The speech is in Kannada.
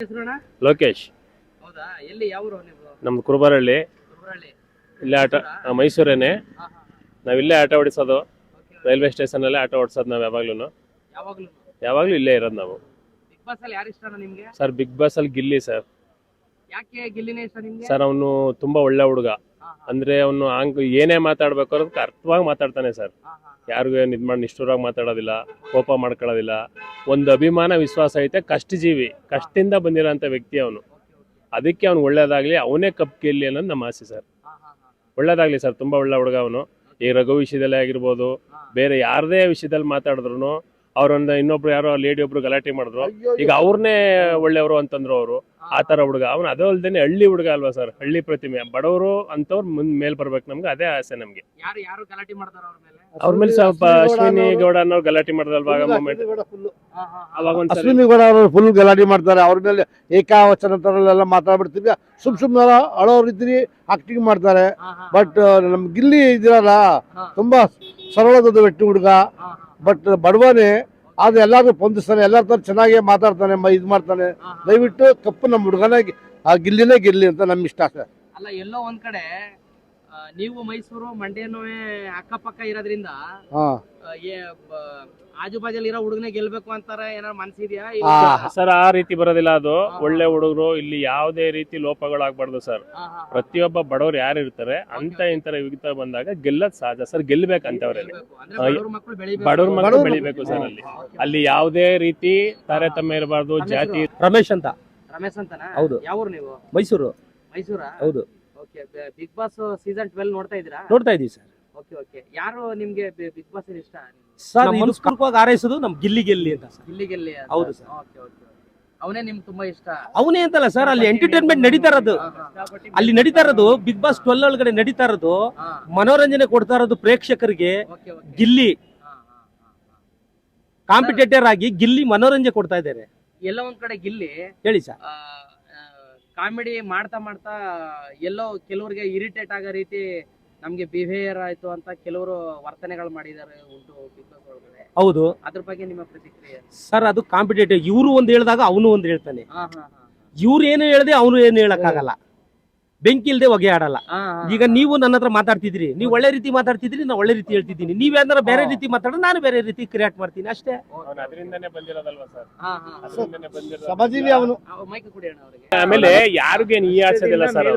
ಹೆಸರಣ್ಣ? ಲೋಕೇಶ್. ಹೌದಾ? ಎಲ್ಲಿ ಯಾವ ಊರು ನೀವು? ನಮ್ದು ಕುರುಬರಹಳ್ಳಿ. ಕುರುಬರಹಳ್ಳಿ. ಇಲ್ಲೇ ಆಟ ಮೈಸೂರೇನೆ. ನಾವ್ ಇಲ್ಲೇ ಆಟ ಓಡಿಸೋದು. ರೈಲ್ವೆ ಸ್ಟೇಷನ್ ಅಲ್ಲೇ ಆಟ ಓಡಿಸೋದು ನಾವು ಯಾವಾಗ್ಲೂ. ಯಾವಾಗ್ಲೂ ಇಲ್ಲೇ ಇರೋದು ನಾವು. ಬಿಗ್ ಬಾಸ್ ಅಲ್ಲಿ ಯಾರು ಇಷ್ಟ ನಿಮ್ಗೆ? ಸರ್ ಬಿಗ್ ಬಾಸ್ ಅಲ್ಲಿ ಗಿಲ್ಲಿ ಸರ್. ಯಾಕೆ ಗಿಲ್ಲಿನೇ ಇಷ್ಟ ನಿಮ್ಗೆ? ಸರ್ ಅವನು ತುಂಬಾ ಒಳ್ಳೆ ಹುಡುಗ. ಅಂದ್ರೆ ಅವನು ಏನೇ ಮಾತಾಡ್ಬೇಕು ಅದಕ್ಕೆ ಅರ್ಥವಾಗಿ ಮಾತಾಡ್ತಾನೆ ಸರ್. ಯಾರಿಗೂ ಇದ್ ಮಾಡಿ ನಿಷ್ಠುರವಾಗಿ ಮಾತಾಡೋದಿಲ್ಲ, ಕೋಪ ಮಾಡ್ಕೊಳ್ಳೋದಿಲ್ಲ. ಒಂದು ಅಭಿಮಾನ ವಿಶ್ವಾಸ ಐತೆ. ಕಷ್ಟಜೀವಿ, ಕಷ್ಟದಿಂದ ಬಂದಿರೋಂಥ ವ್ಯಕ್ತಿ ಅವನು. ಅದಕ್ಕೆ ಅವ್ನು ಒಳ್ಳೇದಾಗ್ಲಿ, ಅವನೇ ಕಪ್ ಗೆಲ್ಲಿ ಅನ್ನೋದು ನಮ್ಮ ಆಸೆ ಸರ್. ಒಳ್ಳೇದಾಗ್ಲಿ ಸರ್, ತುಂಬಾ ಒಳ್ಳೆ ಹುಡುಗ ಅವನು. ಈ ರಘು ವಿಷಯದಲ್ಲೇ ಆಗಿರ್ಬೋದು, ಬೇರೆ ಯಾರದೇ ವಿಷಯದಲ್ಲಿ ಮಾತಾಡಿದ್ರು ಅವ್ರೊಂದು ಇನ್ನೊಬ್ರು ಯಾರೋ ಲೇಡಿ ಒಬ್ರು ಗಲಾಟೆ ಮಾಡಿದ್ರು, ಈಗ ಅವ್ರನ್ನೇ ಒಳ್ಳೆಯವರು ಅಂತಂದ್ರು ಅವರು. ಆ ತರ ಹುಡುಗ ಅವನು. ಅದು ಅಲ್ದೇನೆ ಹಳ್ಳಿ ಹುಡುಗ ಅಲ್ವಾ ಸರ್, ಹಳ್ಳಿ ಪ್ರತಿಮೆ. ಬಡವರು ಅಂತವ್ರು ಮೇಲ್ ಬರ್ಬೇಕು ನಮ್ಗೆ, ಅದೇ ಆಸೆ ನಮ್ಗೆ. ಯಾರು ಗಲಾಟೆ ಮಾಡ್ತಾರ ಅವ್ರ ಮೇಲೆ? ಸ್ವಲ್ಪ ಅಶ್ವಿನಿ ಗೌಡ ಅನ್ನೋರು ಗಲಾಟೆ ಮಾಡಿದಲ್ವಾ ಮೂಮೆಂಟ್. ಅಶ್ವಿನಿ ಗೌಡ ಅವರು ಫುಲ್ ಗಲಾಟೆ ಮಾಡ್ತಾರೆ. ಅವ್ರ ಮೇಲೆ ಏಕಾವಚನ ತರಲೆಲ್ಲ ಮಾತಾಡ್ಬಿಡ್ತೀವಿ. ಸುಮ್ನೆ ಅಳೋರಿದ್ರಿ ಆಕ್ಟಿಂಗ್ ಮಾಡ್ತಾರೆ. ಬಟ್ ನಮ್ ಗಿಲ್ಲಿ ಇದಿರಲ್ಲ, ತುಂಬಾ ಸರಳದ ವ್ಯಕ್ತಿ ಹುಡುಗ. ಬಟ್ ಬಡವನೇ ಆದ್ರೆ ಎಲ್ಲಾರು ಹೊಂದಿಸ್ತಾನೆ, ಎಲ್ಲರ ತರ ಚೆನ್ನಾಗಿ ಮಾತಾಡ್ತಾನೆ, ಇದ್ ಮಾಡ್ತಾನೆ. ದಯವಿಟ್ಟು ಕಪ್ಪು ನಮ್ಮ ಹುಡುಗನೇ, ಆ ಗಿಲ್ಲಿನೇ ಗೆಲ್ಲಿ ಅಂತ ನಮ್ ಇಷ್ಟ ಸರ್. ಅಲ್ಲ, ಎಲ್ಲೋ ಒಂದ್ ಕಡೆ ನೀವು ಮೈಸೂರು ಮಂಡ್ಯನೂ ಅಕ್ಕಪಕ್ಕ ಇರೋದ್ರಿಂದ ಆಜುಬಾಜಲ್ಲಿ ಇರೋ ಹುಡುಗನೇ ಗೆಲ್ಬೇಕು ಅಂತಾರೆ, ಏನಾರು ಮನ್ಸಿದ್ಯಾ? ಸರ್ ಆ ರೀತಿ ಬರೋದಿಲ್ಲ. ಅದು ಒಳ್ಳೆ ಹುಡುಗರು. ಇಲ್ಲಿ ಯಾವುದೇ ರೀತಿ ಲೋಪಗಳಾಗಬಾರ್ದು ಸರ್. ಪ್ರತಿಯೊಬ್ಬ ಬಡವರು ಯಾರು ಇರ್ತಾರೆ ಅಂತ ಇಂತರ ವಿಗಿತ ಬಂದಾಗ ಗೆಲ್ಲದ್ ಸಹಜ ಸರ್. ಗೆಲ್ಬೇಕಂತವ್ರೆ ಬಡವ್ರ ಮಕ್ಕಳು ಬೆಳಿಬೇಕು ಸರ್. ಅಲ್ಲಿ ಯಾವುದೇ ರೀತಿ ತಾರತಮ್ಯ ಇರಬಾರ್ದು. ಜಾತಿ. ರಮೇಶ್ ಅಂತ. ರಮೇಶ್ ಅಂತನಾ? ಹೌದು. ಯಾವ ನೀವು? ಮೈಸೂರು. ಮೈಸೂರಾ? ಹೌದು. ಓಕೆ. ಬಿಗ್ ಬಾಸ್ ಸೀಸನ್ 12 ನೋಡ್ತಾ ಇದ್ದೀರಾ? ನೋಡ್ತಾ ಇದೀವಿ ಸರ್. Okay okay. ಯಾರು ನಿಮ್ಗೆ ಬಿಗ್ ಬಾಸ್ ಇಷ್ಟ? ಸರ್ ಮನಸ್ಪೂರ್ವಕವಾಗಿ ಆರೈಸೋದು ನಮ್ ಗಿಲ್ಲಿ ಗೆಲ್ಲಿ ಅಂತ ಸರ್. ಗಿಲ್ಲಿ ಗೆಲ್ಲಿ. ಹೌದು ಸರ್. Okay okay. ಅವನೇ ನಿಮ್ಗೆ ತುಂಬಾ ಇಷ್ಟ? ಅವನೇ ಅಂತಲ್ಲ ಸರ್, ಅಲ್ಲಿ ಎಂಟರ್ಟೈನ್ಮೆಂಟ್ ನಡೀತಾ ಇರೋದು. ಅಲ್ಲಿ ನಡೀತಾ ಇರೋದು ಬಿಗ್ ಬಾಸ್ 12 ಒಳಗಡೆ ನಡೀತಾ ಇರೋದು ಮನೋರಂಜನೆ ಕೊಡ್ತಾ ಇರೋದು ಪ್ರೇಕ್ಷಕರಿಗೆ. ಗಿಲ್ಲಿ ಕಾಂಪಿಟೇಟರ್ ಆಗಿ ಗಿಲ್ಲಿ ಮನೋರಂಜನೆ ಕೊಡ್ತಾ ಇದ್ದಾರೆ. ಎಲ್ಲ ಒಂದ್ ಕಡೆ ಗಿಲ್ಲಿ ಹೇಳಿ ಸರ್, ಕಾಮಿಡಿ ಮಾಡ್ತಾ ಮಾಡ್ತಾ ಎಲ್ಲೋ ಕೆಲವರಿಗೆ ಇರಿಟೇಟ್ ಆಗೋ ರೀತಿ ನಮ್ಗೆ ಬಿಹೇವಿಯರ್ ಆಯ್ತು ಅಂತ ಕೆಲವರು ವರ್ತನೆಗಳು ಮಾಡಿದ್ದಾರೆ ಉಂಟು ಬಿಗ್ ಬಾಸ್ ಒಳಗಡೆ. ಹೌದು. ಅದ್ರ ಬಗ್ಗೆ ನಿಮ್ಮ ಪ್ರತಿಕ್ರಿಯೆ? ಸರ್ ಅದು ಕಾಂಪಿಟೇಟಿವ್. ಇವರು ಒಂದು ಹೇಳಿದಾಗ ಅವನು ಒಂದು ಹೇಳ್ತಾನೆ. ಇವ್ರು ಏನು ಹೇಳ್ದೆ ಅವನು ಏನು ಹೇಳಕ್ಕಾಗಲ್ಲ. ಬೆಂಕಿ ಇಲ್ದೆ ಹೊಗೆ ಆಡಲ್ಲ. ಈಗ ನೀವು ನನ್ನ ಹತ್ರ ಮಾತಾಡ್ತಿದ್ರಿ, ನೀವು ಒಳ್ಳೆ ರೀತಿ ಮಾತಾಡ್ತಿದ್ರಿ, ನಾನು ಒಳ್ಳೆ ರೀತಿ ಹೇಳ್ತಿದ್ದೀನಿ. ನೀವ್ ಯಾವ್ದಾರ ಬೇರೆ ರೀತಿ ಮಾತಾಡೋ, ನಾನು ಬೇರೆ ರೀತಿ ಕ್ರಿಯೇಟ್ ಮಾಡ್ತೀನಿ ಅಷ್ಟೇ. ಸಮಜೀವಿ ಅವನು. ಮೈಕ್ ಕೊಡಿ ಅಣ್ಣ ಅವರಿಗೆ. ಆಮೇಲೆ ಯಾರಿಗೇನು ಈ ಆಸೆ ಇಲ್ಲ ಸರ್.